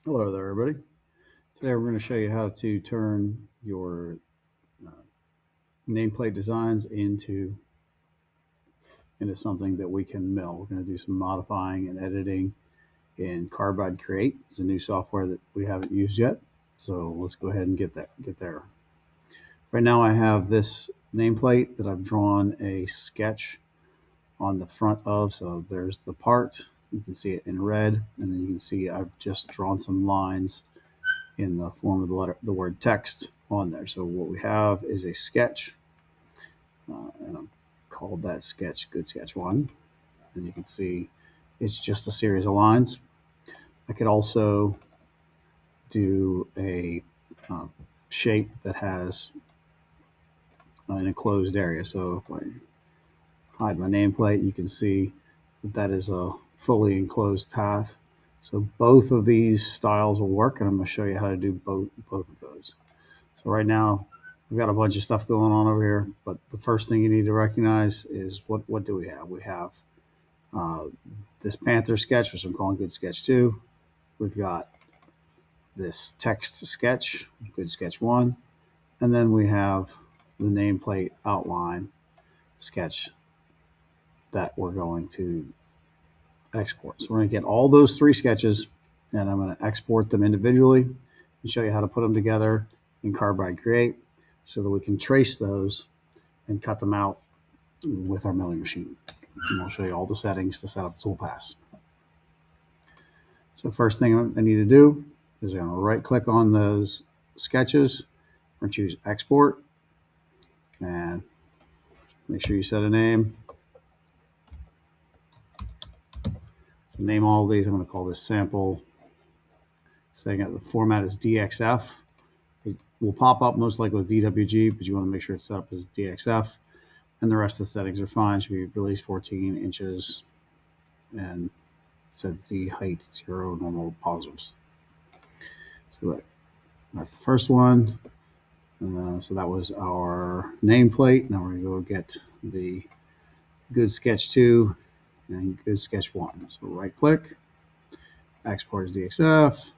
Hello there, everybody. Today we're going to show you how to turn your uh, nameplate designs into something that we can mill. We're going to do some modifying and editing in Carbide Create. It's a new software that we haven't used yet, so let's go ahead and get there. Right now I have this nameplate that I've drawn a sketch on the front of. So there's the part. You can see it in red, and then you can see I've just drawn some lines in the form of the word text on there. So what we have is a sketch, and I've called that sketch Good Sketch 1. And you can see it's just a series of lines. I could also do a uh, shape that has an enclosed area. So if I hide my nameplate, you can see that is a fully enclosed path. So both of these styles will work, and I'm going to show you how to do both of those. So right now, we've got a bunch of stuff going on over here, but the first thing you need to recognize is what do we have? We have uh, this Panther sketch, which I'm calling Good Sketch 2. We've got this text sketch, Good Sketch 1. And then we have the nameplate outline sketch that we're going to export. So we're going to get all those three sketches, and I'm going to export them individually and show you how to put them together in Carbide Create so that we can trace those and cut them out with our milling machine. And I'll show you all the settings to set up the Toolpaths. So first thing I need to do is I'm going to right click on those sketches. We're going to choose export and make sure you set a name. So name all of these. I'm going to call this sample. Setting up the format is DXF. It will pop up most likely with DWG, but you want to make sure it's set up as DXF. And the rest of the settings are fine. It should be release 14 inches and set Z height 0, normal positives. So that's the first one. And so that was our nameplate. Now we're going to go get the Good Sketch 2 and Good Sketch 1. So right click, export as DXF,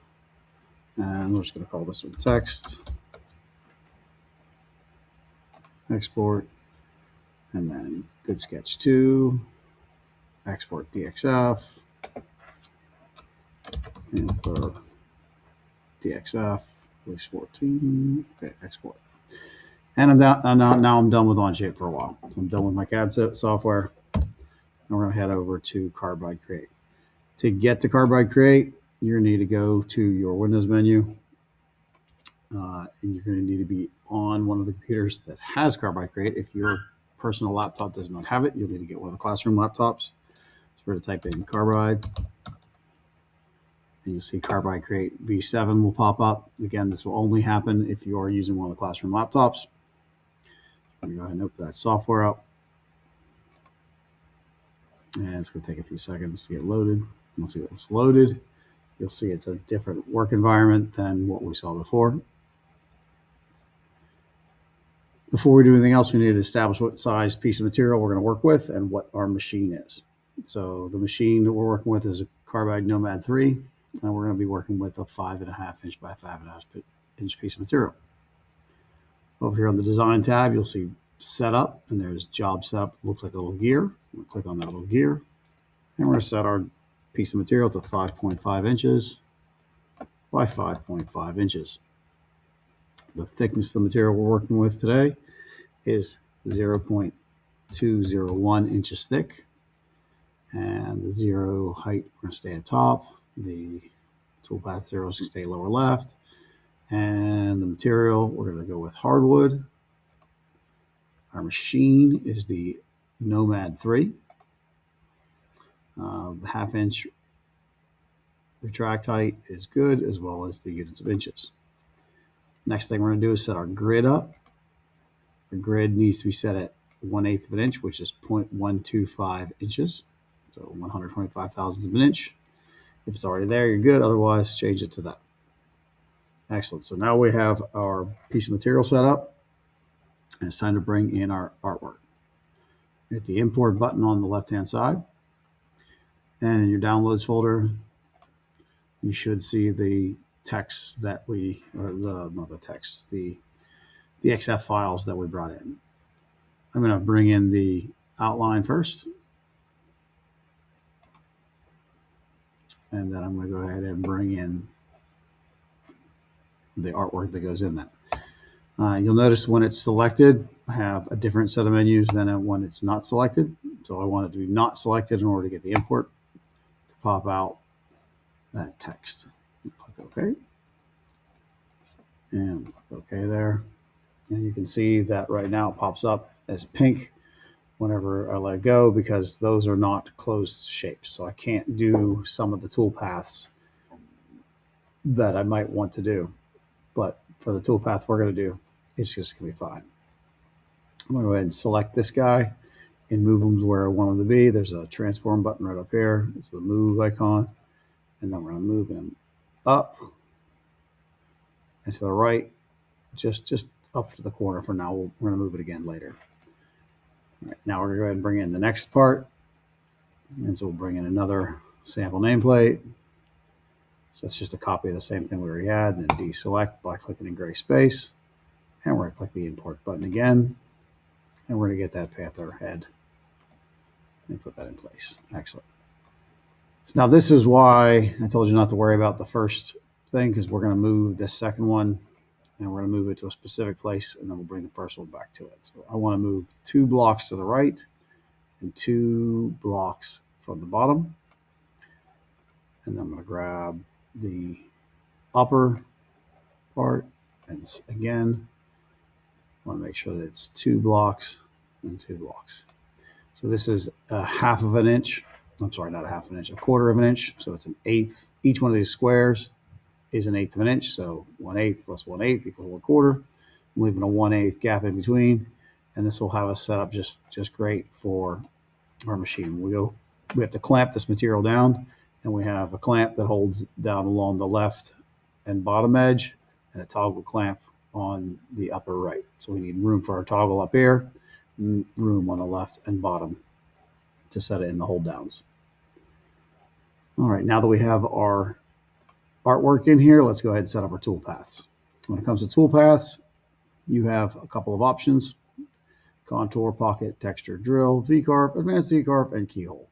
and we're just going to call this one text, export, and then Good Sketch 2, export DXF, and for DXF, release 14, okay, export. And now I'm done with OnShape for a while. So I'm done with my CAD software. And we're going to head over to Carbide Create. To get to Carbide Create, you're going to need to go to your Windows menu. And you're going to need to be on one of the computers that has Carbide Create. If your personal laptop does not have it, you'll need to get one of the classroom laptops. So we're going to type in Carbide. And you'll see Carbide Create V7 will pop up. Again, this will only happen if you are using one of the classroom laptops. Let me go ahead and open that software up. And it's going to take a few seconds to get loaded. Once it's loaded, you'll see it's a different work environment than what we saw before. Before we do anything else, we need to establish what size piece of material we're going to work with and what our machine is. So the machine that we're working with is a Carbide Nomad 3, and we're going to be working with a 5.5 inch by 5.5 inch piece of material. Over here on the design tab, you'll see setup, and there's job setup. It looks like a little gear. We'll click on that little gear, and we're going to set our piece of material to 5.5 inches by 5.5 inches. The thickness of the material we're working with today is 0.201 inches thick, and the zero height we're going to stay at top. The toolpath zeros can stay lower left, and the material we're going to go with hardwood. Our machine is the Nomad 3. The half-inch retract height is good, as well as the units of inches. Next thing we're going to do is set our grid up. The grid needs to be set at 1/8 of an inch, which is 0.125 inches. So 125 thousandths of an inch. If it's already there, you're good. Otherwise, change it to that. Excellent. So now we have our piece of material set up, and it's time to bring in our artwork. Hit the import button on the left-hand side, and in your downloads folder, you should see the text that we, or the, not the text, the XF files that we brought in. I'm going to bring in the outline first. And then I'm going to go ahead and bring in the artwork that goes in that. You'll notice when it's selected, I have a different set of menus than when it's not selected. So I want it to be not selected in order to get the import to pop out that text. Click OK. And OK there. And you can see that right now it pops up as pink whenever I let go, because those are not closed shapes. So I can't do some of the toolpaths that I might want to do. But for the toolpath we're going to do, it's just going to be fine. I'm going to go ahead and select this guy and move them to where I want them to be. There's a transform button right up here. It's the move icon. And then we're going to move him up and to the right, just up to the corner for now. We're going to move it again later. All right, now we're going to go ahead and bring in the next part. And so we'll bring in another sample nameplate. So it's just a copy of the same thing we already had. And then deselect by clicking in gray space. And we're going to click the import button again. And we're going to get that Panther head and put that in place. Excellent. So now this is why I told you not to worry about the first thing, because we're going to move this second one and we're going to move it to a specific place, and then we'll bring the first one back to it. So I want to move 2 blocks to the right and 2 blocks from the bottom. And then I'm going to grab the upper part, and again, I want to make sure that it's 2 blocks and 2 blocks. So this is a half of an inch. I'm sorry, not a half an inch, a quarter of an inch. So it's an eighth. Each one of these squares is an eighth of an inch. So 1/8 plus 1/8 equals 1/4. I'm leaving a 1/8 gap in between. And this will have us set up just great for our machine. We have to clamp this material down, and we have a clamp that holds down along the left and bottom edge, and a toggle clamp on the upper right. So we need room for our toggle up here, room on the left and bottom to set it in the hold downs. All right, now that we have our artwork in here, let's go ahead and set up our toolpaths. When it comes to toolpaths, you have a couple of options: contour, pocket, texture, drill, V-carp, advanced V-carp, and keyhole.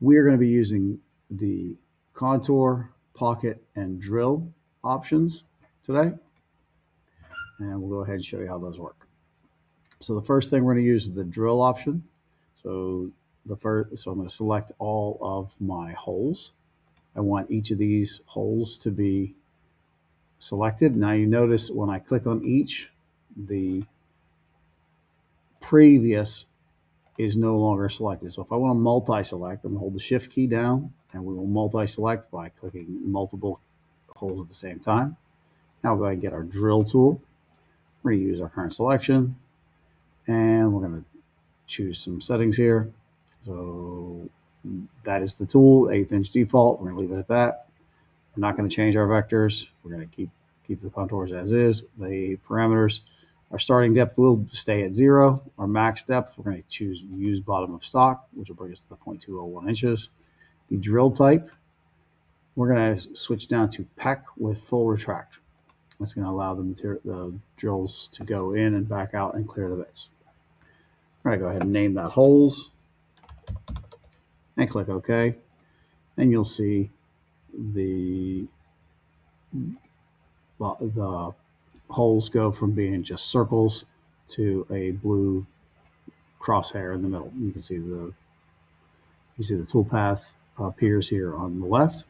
We're going to be using the contour, pocket, and drill options today. And we'll go ahead and show you how those work. So the first thing we're going to use is the drill option. So I'm going to select all of my holes. I want each of these holes to be selected. Now you notice when I click on each, the previous is no longer selected. So if I want to multi-select, I'm going to hold the shift key down, and we will multi-select by clicking multiple holes at the same time. Now we'll go ahead and get our drill tool. We're going to use our current selection, and we're going to choose some settings here. So that is the tool, 1/8 inch default. We're going to leave it at that. We're not going to change our vectors. We're going to keep the contours as is. The parameters, our starting depth will stay at 0. Our max depth, we're going to choose use bottom of stock, which will bring us to the 0.201 inches. The drill type, we're going to switch down to PEC with full retract. That's going to allow the drills to go in and back out and clear the bits. All right, go ahead and name that holes and click OK. And you'll see the holes go from being just circles to a blue crosshair in the middle. You can see the toolpath appears here on the left.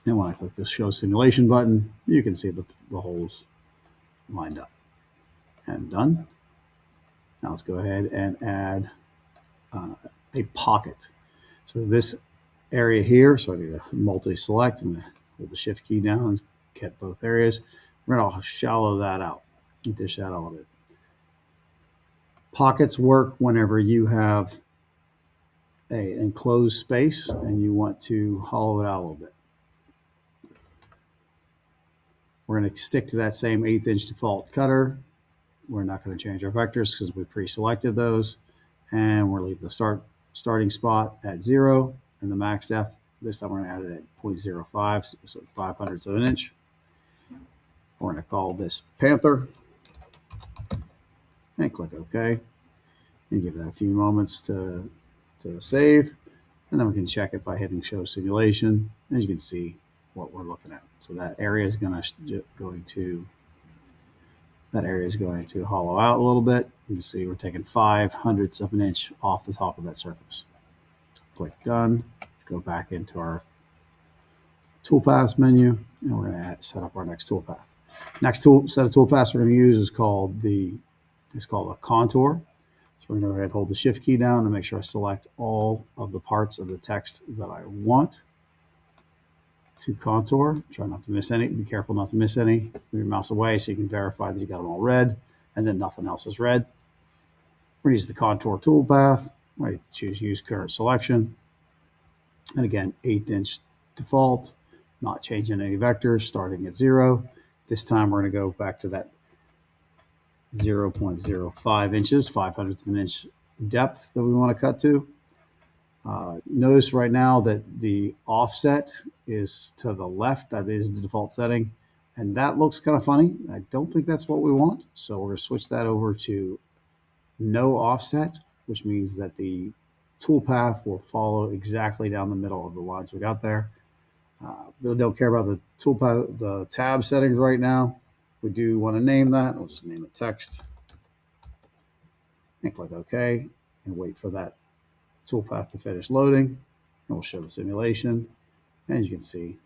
And when I click this show simulation button, you can see the holes lined up. And done. Now let's go ahead and add a pocket. So this area here, so I need to multi-select. I'm going to hold the shift key down and get both areas. We're going to shallow that out and dish that all of it. Pockets work whenever you have an enclosed space and you want to hollow it out a little bit. We're going to stick to that same 1/8 inch default cutter. We're not going to change our vectors because we pre-selected those. And we'll leave the starting spot at 0 and the max depth This time we're going to add it at 0.05, so 0.05 of an inch. We're going to call this Panther and click OK. And give that a few moments to save. And then we can check it by hitting Show Simulation. As you can see what we're looking at. So that area is going to hollow out a little bit. You can see we're taking 0.05 of an inch off the top of that surface. Click Done. Let's go back into our Toolpaths menu, and we're going to set up our next toolpath. Next set of toolpaths we're going to use is called a contour. So we're going to go ahead and hold the Shift key down and make sure I select all of the parts of the text that I want to contour. Try not to miss any. Be careful not to miss any. Move your mouse away so you can verify that you got them all red, and then nothing else is red. We're going to use the contour toolpath. Right, choose Use Current Selection. And again, 1/8 inch default, not changing any vectors, starting at 0. This time we're going to go back to that 0.05 inches, 0.05 of an inch depth that we want to cut to. Notice right now that the offset is to the left. That is the default setting. And that looks kind of funny. I don't think that's what we want. So we're going to switch that over to no offset, which means that the toolpath will follow exactly down the middle of the lines we got there. Really don't care about the toolpath, the tab settings right now. We do want to name that. We'll just name it text and click OK and wait for that toolpath to finish loading. And we'll show the simulation. And you can see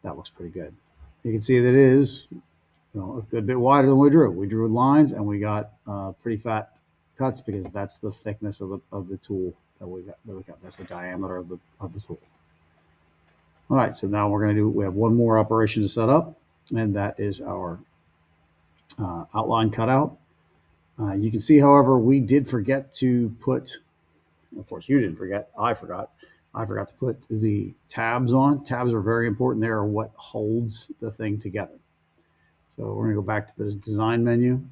that looks pretty good. You can see that it is a good bit wider than we drew. We drew lines and we got pretty fat cuts because that's the thickness of the tool that we got. That's the diameter of the tool. All right, so now we have one more operation to set up, and that is our outline cutout. You can see, however, we did forget to put, of course you didn't forget, I forgot to put the tabs on. Tabs are very important. They are what holds the thing together. So we're going to go back to this design menu.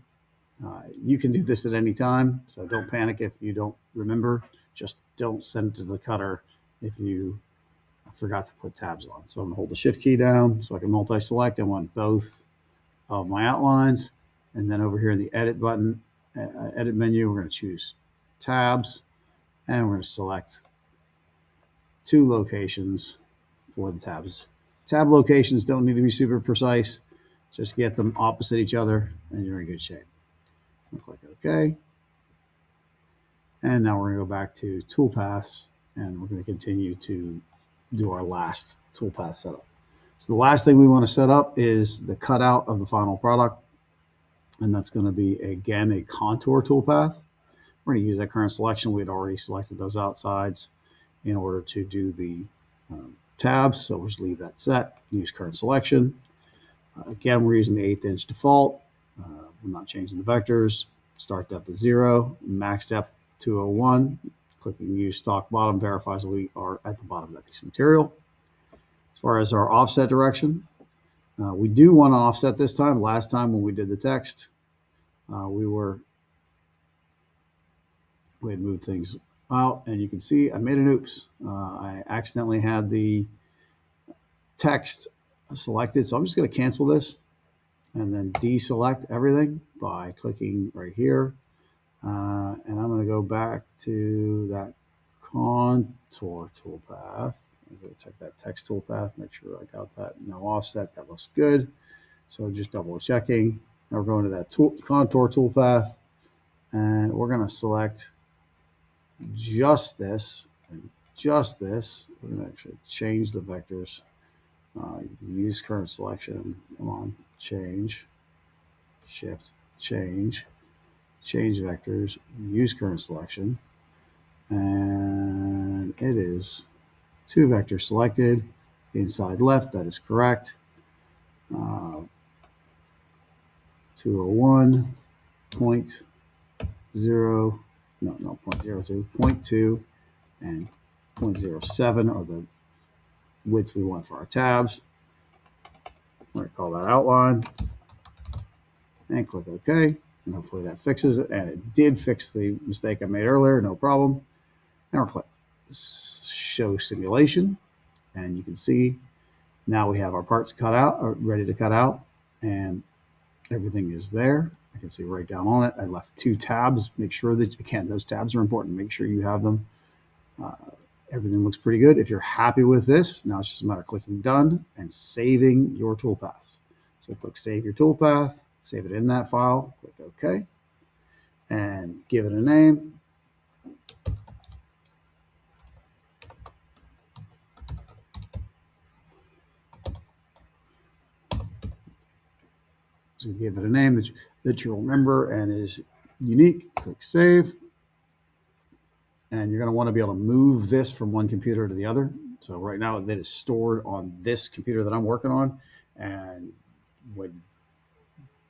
You can do this at any time, so don't panic if you don't remember. Just don't send it to the cutter if you forgot to put tabs on. So I'm going to hold the Shift key down so I can multi-select. I want both of my outlines. And then over here in the Edit button, Edit menu, we're going to choose Tabs. And we're going to select 2 locations for the tabs. Tab locations don't need to be super precise. Just get them opposite each other and you're in good shape. I'll click OK. And now we're going to go back to Toolpaths and we're going to continue to do our last toolpath setup. So the last thing we want to set up is the cutout of the final product. And that's going to be, again, a contour toolpath. We're going to use that current selection. We had already selected those outsides in order to do the tabs. So we'll just leave that set, use current selection. Again, we're using the 1/8 inch default. We're not changing the vectors. Start depth at 0, max depth 201. Clicking Use Stock Bottom verifies that we are at the bottom of that piece of material. As far as our offset direction, we do want to offset this time. Last time when we did the text, we had moved things out, and you can see I made an oops. I accidentally had the text selected, so I'm just going to cancel this and then deselect everything by clicking right here. And I'm going to go back to that contour toolpath. I'm going to check that text toolpath, make sure I got that. No offset, that looks good. So just double checking. Now we're going to that contour toolpath, and we're going to select just this and just this. We're going to actually change the vectors. Use current selection. Come on, change, shift, change vectors, use current selection, and it is 2 vectors selected, inside left, that is correct. 201, 0.02, 0.2, and 0.07 are the widths we want for our tabs. We're going to call that outline and click OK. And hopefully that fixes it. And it did fix the mistake I made earlier, no problem. Now we're click show simulation, and you can see now we have our parts cut out, or ready to cut out, and everything is there. I can see right down on it. I left 2 tabs. Make sure that, again, those tabs are important. Make sure you have them. Everything looks pretty good. If you're happy with this, now it's just a matter of clicking done and saving your toolpaths. So click save your toolpath, save it in that file, click OK, and give it a name. So give it a name that you'll remember and is unique. Click save. And you're going to want to be able to move this from one computer to the other. So right now that is stored on this computer that I'm working on. And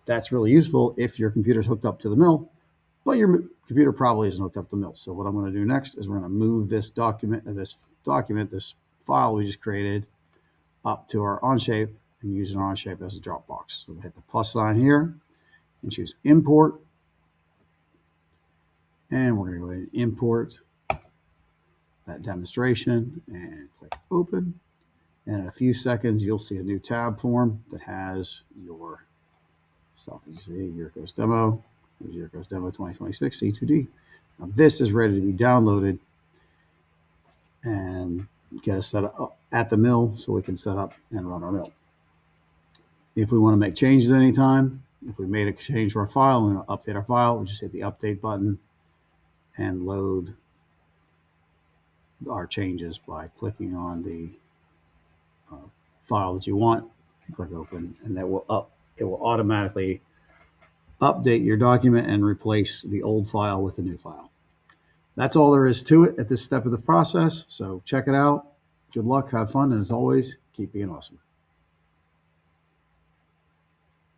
that's really useful if your computer's hooked up to the mill, but your computer probably isn't hooked up to the mill. So what I'm going to do next is we're going to move this this file we just created up to our OnShape and using our OnShape as a Dropbox. So we'll hit the plus sign here and choose import. And we're going to go ahead and import that demonstration and click open. And in a few seconds, you'll see a new tab form that has your stuff. You see, here goes demo. Here goes demo 2026 C2D. Now this is ready to be downloaded and get us set up at the mill so we can set up and run our mill. If we want to make changes anytime, if we made a change to our file, we want to update our file, we just hit the update button and load our changes by clicking on the file that you want, click open, and that will it will automatically update your document and replace the old file with the new file. That's all there is to it at this step of the process. So check it out. Good luck, have fun, and as always, keep being awesome.